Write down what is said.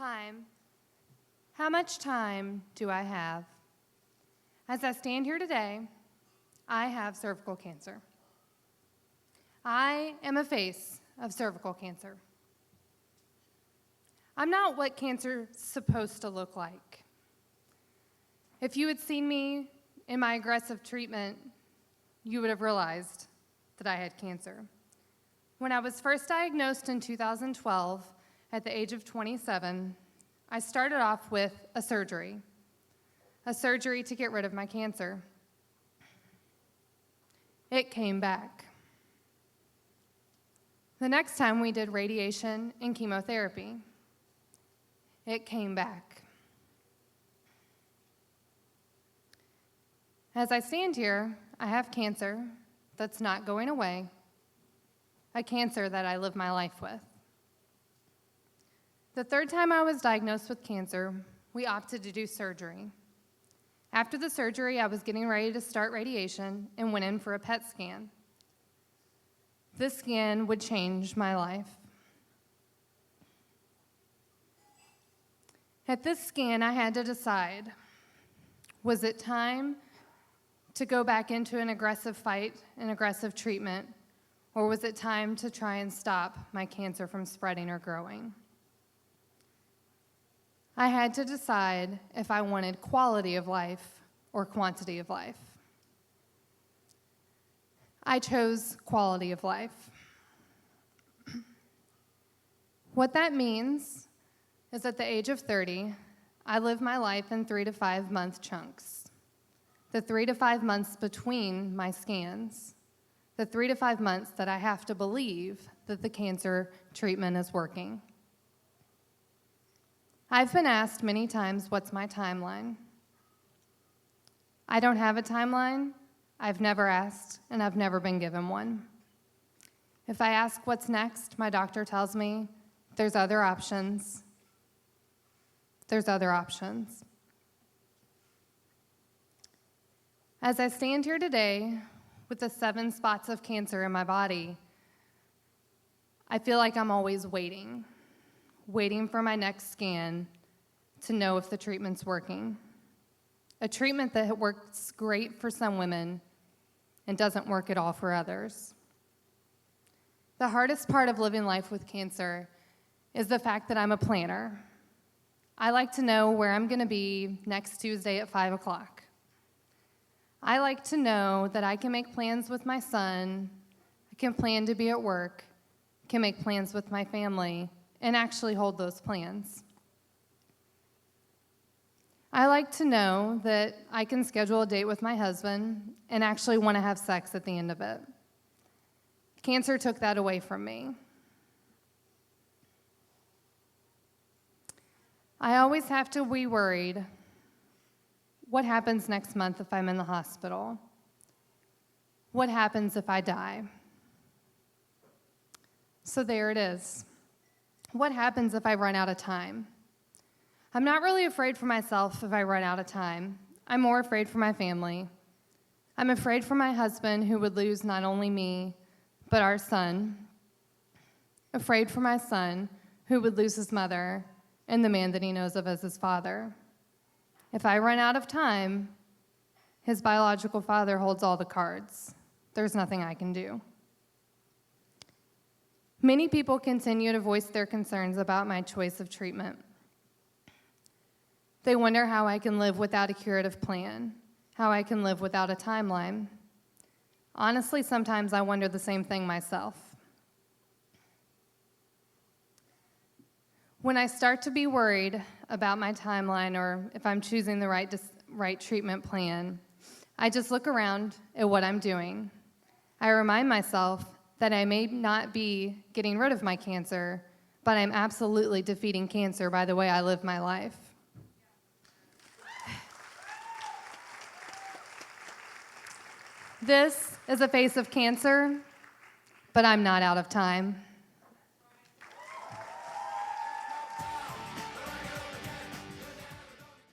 Time. How much time do I have? As I stand here today, I have cervical cancer. I am a face of cervical cancer. I'm not what cancer's supposed to look like. If you had seen me in my aggressive treatment, you would have realized that I had cancer. When I was first diagnosed in 2012, at the age of 27, I started off with a surgery to get rid of my cancer. It came back. The next time we did radiation and chemotherapy, it came back. As I stand here, I have cancer that's not going away, a cancer that I live my life with. The third time I was diagnosed with cancer, we opted to do surgery. After the surgery, I was getting ready to start radiation and went in for a PET scan. This scan would change my life. At this scan, I had to decide, was it time to go back into an aggressive fight, an aggressive treatment, or was it time to try and stop my cancer from spreading or growing? I had to decide if I wanted quality of life or quantity of life. I chose quality of life. What that means is at the age of 30, I live my life in 3 to 5 month chunks. The 3 to 5 months between my scans, the 3 to 5 months that I have to believe that the cancer treatment is working. I've been asked many times, what's my timeline? I don't have a timeline. I've never asked, and I've never been given one. If I ask what's next, my doctor tells me there's other options. There's other options. As I stand here today with the 7 spots of cancer in my body, I feel like I'm always waiting for my next scan to know if the treatment's working. A treatment that works great for some women and doesn't work at all for others. The hardest part of living life with cancer is the fact that I'm a planner. I like to know where I'm going to be next Tuesday at 5 o'clock. I like to know that I can make plans with my son, I can plan to be at work, can make plans with my family, and actually hold those plans. I like to know that I can schedule a date with my husband and actually want to have sex at the end of it. Cancer took that away from me. I always have to be worried, what happens next month if I'm in the hospital? What happens if I die? So there it is. What happens if I run out of time? I'm not really afraid for myself if I run out of time. I'm more afraid for my family. I'm afraid for my husband, who would lose not only me, but our son. Afraid for my son, who would lose his mother and the man that he knows of as his father. If I run out of time, his biological father holds all the cards. There's nothing I can do. Many people continue to voice their concerns about my choice of treatment. They wonder how I can live without a curative plan, how I can live without a timeline. Honestly, sometimes I wonder the same thing myself. When I start to be worried about my timeline or if I'm choosing the right treatment plan, I just look around at what I'm doing. I remind myself that I may not be getting rid of my cancer, but I'm absolutely defeating cancer by the way I live my life. This is a face of cancer, but I'm not out of time.